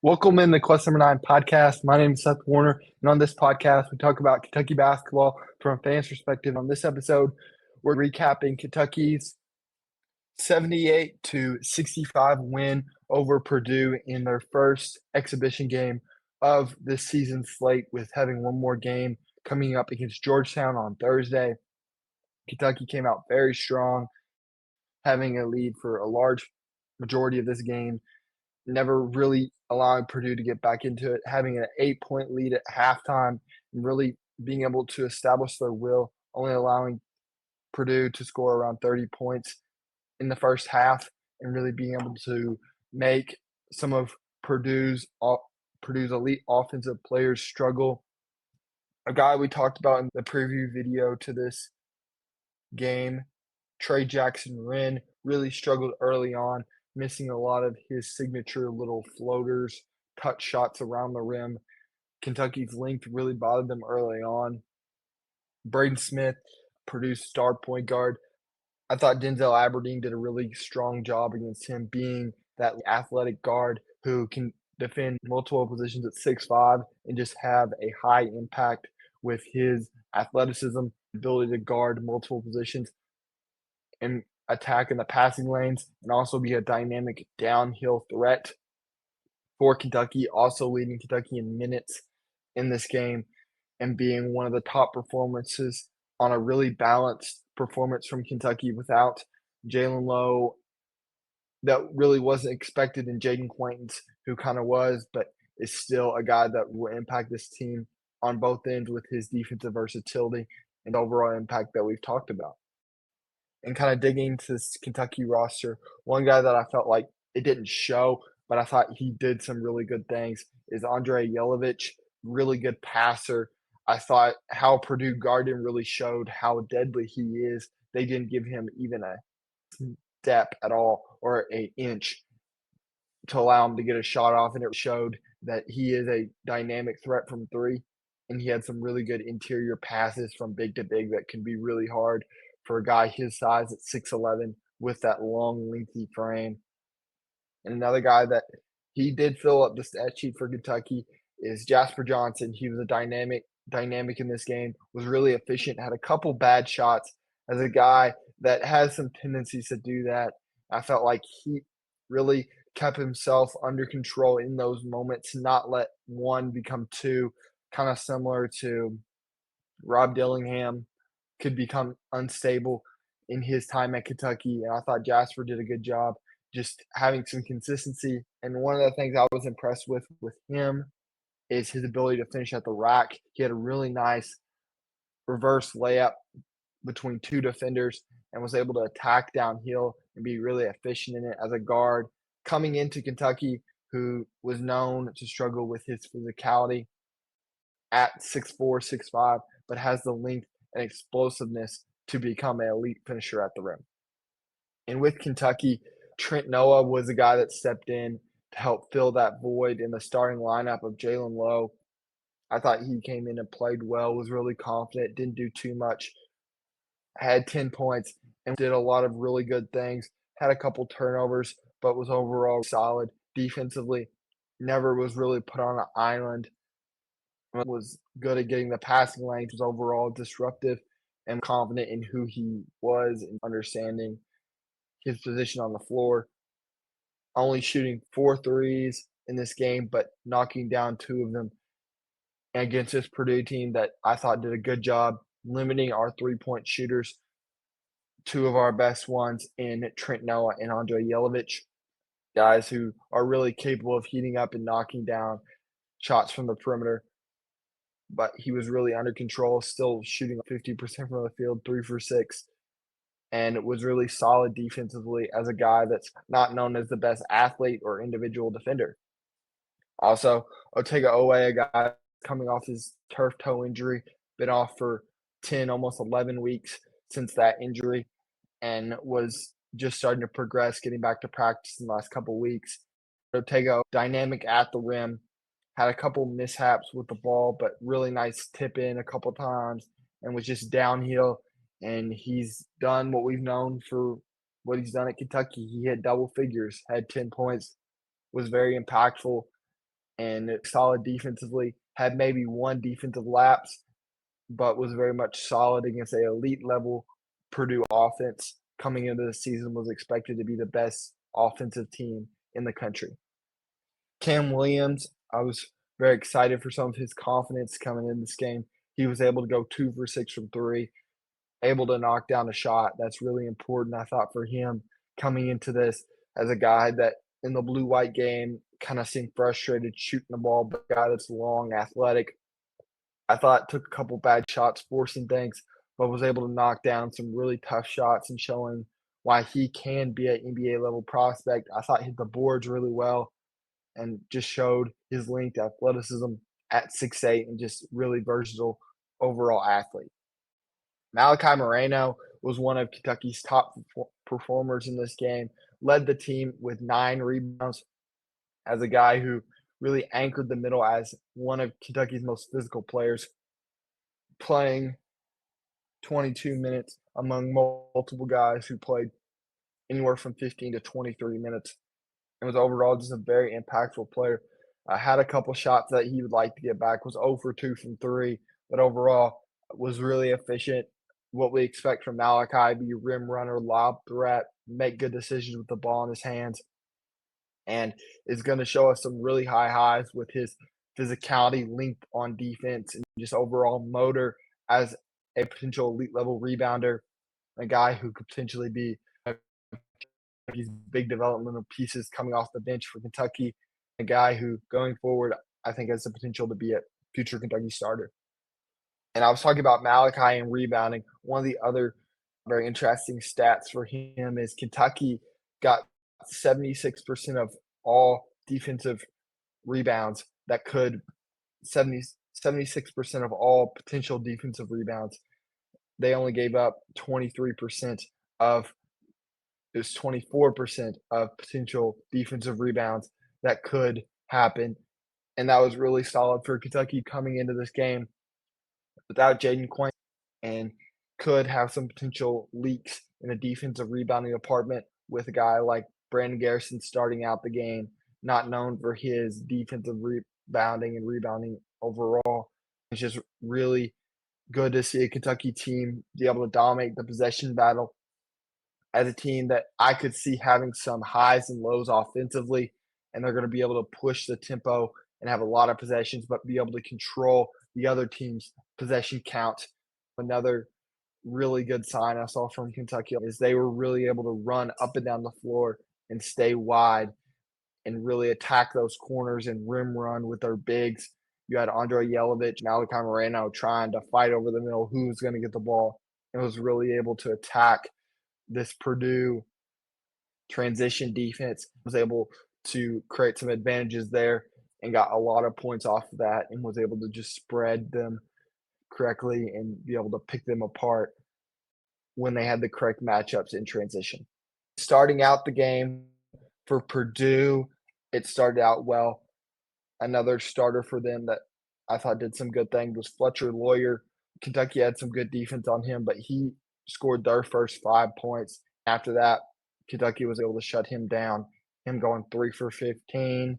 Welcome in the Quest Number 9 podcast. My name is Seth Warner, and on this podcast, we talk about Kentucky basketball from a fan's perspective. On this episode, we're recapping Kentucky's 78-65 win over Purdue in their first exhibition game of this season slate, with having one more game coming up against Georgetown on Thursday. Kentucky came out very strong, having a lead for a large majority of this game, never really allowing Purdue to get back into it, having an 8-point lead at halftime, and really being able to establish their will, only allowing Purdue to score around 30 points in the first half, and really being able to make some of Purdue's elite offensive players struggle. A guy we talked about in the preview video to this game, Trey Jackson-Wren, really struggled early on, missing a lot of his signature little floaters, touch shots around the rim. Kentucky's length really bothered them early on. Braden Smith, Purdue's star point guard. I thought Denzel Aberdeen did a really strong job against him, being that athletic guard who can defend multiple positions at 6'5" and just have a high impact with his athleticism, ability to guard multiple positions and attack in the passing lanes, and also be a dynamic downhill threat for Kentucky, also leading Kentucky in minutes in this game and being one of the top performances on a really balanced performance from Kentucky without Jalen Lowe. That really wasn't expected in Jaden Quaintance, who kind of was, but is still a guy that will impact this team on both ends with his defensive versatility and overall impact that we've talked about. And kind of digging into this Kentucky roster, one guy that I felt like it didn't show, but I thought he did some really good things is Andre Yelovich, really good passer. I thought how Purdue guarded him really showed how deadly he is. They didn't give him even a step at all or an inch to allow him to get a shot off, and it showed that he is a dynamic threat from three. And he had some really good interior passes from big to big that can be really hard for a guy his size at 6'11" with that long, lengthy frame. And another guy that he did fill up the stat sheet for Kentucky is Jasper Johnson. He was a dynamic in this game, was really efficient, had a couple bad shots as a guy that has some tendencies to do that. I felt like he really kept himself under control in those moments, not let one become two, kind of similar to Rob Dillingham could become unstable in his time at Kentucky. And I thought Jasper did a good job just having some consistency. And one of the things I was impressed with him is his ability to finish at the rack. He had a really nice reverse layup between two defenders and was able to attack downhill and be really efficient in it as a guard. Coming into Kentucky, who was known to struggle with his physicality at 6'4", 6'5", but has the length and explosiveness to become an elite finisher at the rim. And with Kentucky, Trent Noah was the guy that stepped in to help fill that void in the starting lineup of Jalen Lowe. I thought he came in and played well, was really confident, didn't do too much, had 10 points, and did a lot of really good things. Had a couple turnovers, but was overall solid defensively. Never was really put on an island. Was good at getting the passing lanes, was overall disruptive and confident in who he was and understanding his position on the floor. Only shooting 4 threes in this game, but knocking down 2 of them against this Purdue team that I thought did a good job limiting our three-point shooters. 2 of our best ones in Trent Noah and Andre Yelovich, guys who are really capable of heating up and knocking down shots from the perimeter. But he was really under control, still shooting 50% from the field, 3 for 6, and was really solid defensively as a guy that's not known as the best athlete or individual defender. Also, Otega Owe, a guy coming off his turf toe injury, been off for 10, almost 11 weeks since that injury, and was just starting to progress, getting back to practice in the last couple weeks. Otega, dynamic at the rim, had a couple mishaps with the ball, but really nice tip in a couple times and was just downhill. And he's done what we've known for what he's done at Kentucky. He hit double figures, had 10 points, was very impactful and solid defensively, had maybe one defensive lapse, but was very much solid against a elite level Purdue offense. Coming into the season was expected to be the best offensive team in the country. Cam Williams, I was very excited for some of his confidence coming in this game. He was able to go 2 for 6 from 3, able to knock down a shot. That's really important, I thought, for him coming into this as a guy that in the blue-white game kinda seemed frustrated shooting the ball, but a guy that's long, athletic. I thought took a couple bad shots, forcing things, but was able to knock down some really tough shots and showing why he can be an NBA level prospect. I thought hit the boards really well and just showed his length, athleticism at 6'8", and just really versatile overall athlete. Malachi Moreno was one of Kentucky's top performers in this game, led the team with 9 rebounds as a guy who really anchored the middle as one of Kentucky's most physical players, playing 22 minutes among multiple guys who played anywhere from 15 to 23 minutes, and was overall just a very impactful player. Had a couple shots that he would like to get back, was 0 for 2 from 3, but overall was really efficient. What we expect from Malachi, be a rim runner, lob threat, make good decisions with the ball in his hands, and is gonna show us some really high highs with his physicality, length on defense, and just overall motor as a potential elite level rebounder, a guy who could potentially be these big developmental pieces coming off the bench for Kentucky, a guy who going forward, I think has the potential to be a future Kentucky starter. And I was talking about Malachi and rebounding. One of the other very interesting stats for him is Kentucky got 76% of all defensive rebounds that could 76% of all potential defensive rebounds. They only gave up 23% of it was 24% of potential defensive rebounds that could happen. And that was really solid for Kentucky coming into this game without Jaden Quinn and could have some potential leaks in the defensive rebounding department with a guy like Brandon Garrison starting out the game, not known for his defensive rebounding and rebounding overall. It's just really good to see a Kentucky team be able to dominate the possession battle as a team that I could see having some highs and lows offensively, and they're going to be able to push the tempo and have a lot of possessions, but be able to control the other team's possession count. Another really good sign I saw from Kentucky is they were really able to run up and down the floor and stay wide and really attack those corners and rim run with their bigs. You had Andre Yelovich, Malachi Moreno trying to fight over the middle who's going to get the ball, and was really able to attack this Purdue transition defense, was able to create some advantages there and got a lot of points off of that and was able to just spread them correctly and be able to pick them apart when they had the correct matchups in transition. Starting out the game for Purdue, it started out well. Another starter for them that I thought did some good things was Fletcher Lawyer. Kentucky had some good defense on him, but he scored their first 5 points. After that, Kentucky was able to shut him down, him going 3 for 15,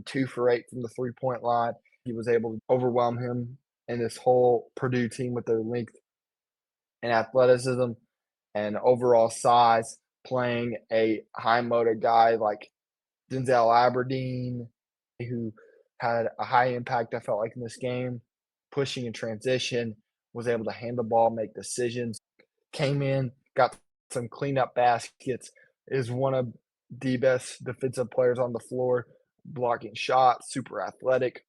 2 for 8 from the three-point line. He was able to overwhelm him and this whole Purdue team with their length and athleticism and overall size, playing a high motor guy like Denzel Aberdeen, who had a high impact, I felt like, in this game, pushing in transition, was able to hand the ball, make decisions, came in, got some cleanup baskets, is one of the best defensive players on the floor, blocking shots, super athletic,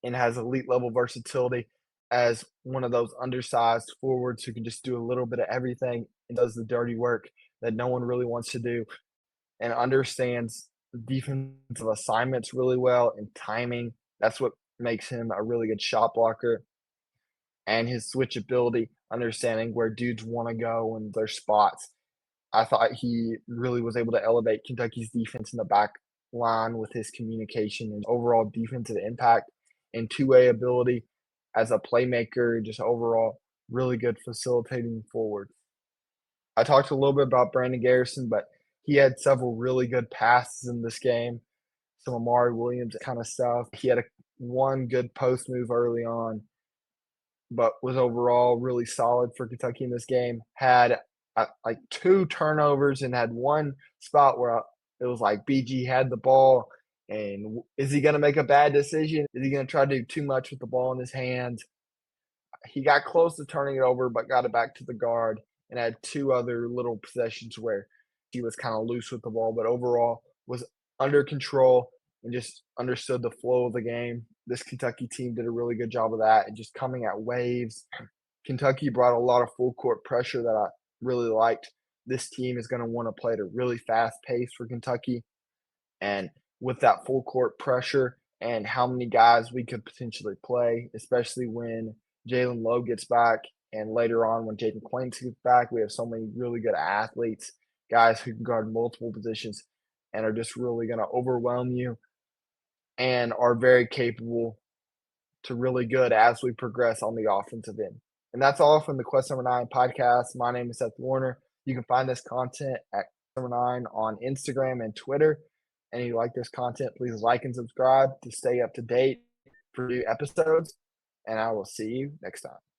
and has elite level versatility as one of those undersized forwards who can just do a little bit of everything and does the dirty work that no one really wants to do and understands defensive assignments really well and timing. That's what makes him a really good shot blocker. And his switchability, understanding where dudes want to go and their spots. I thought he really was able to elevate Kentucky's defense in the back line with his communication and overall defensive impact and two-way ability as a playmaker, just overall really good facilitating forward. I talked a little bit about Brandon Garrison, but he had several really good passes in this game, some Amari Williams kind of stuff. He had one good post move early on, but was overall really solid for Kentucky in this game. Had like 2 turnovers and had one spot where it was like BG had the ball. And is he going to make a bad decision? Is he going to try to do too much with the ball in his hands? He got close to turning it over, but got it back to the guard and had 2 other little possessions where he was kind of loose with the ball, but overall was under control and just understood the flow of the game. This Kentucky team did a really good job of that and just coming at waves. Kentucky brought a lot of full court pressure that I really liked. This team is going to want to play at a really fast pace for Kentucky. And with that full court pressure and how many guys we could potentially play, especially when Jalen Lowe gets back and later on when Jaden Quains gets back, we have so many really good athletes, guys who can guard multiple positions and are just really going to overwhelm you and are very capable to really good as we progress on the offensive end. And that's all from the Quest Number 9 podcast. My name is Seth Warner. You can find this content at Number 9 on Instagram and Twitter. And if you like this content, please like and subscribe to stay up to date for new episodes. And I will see you next time.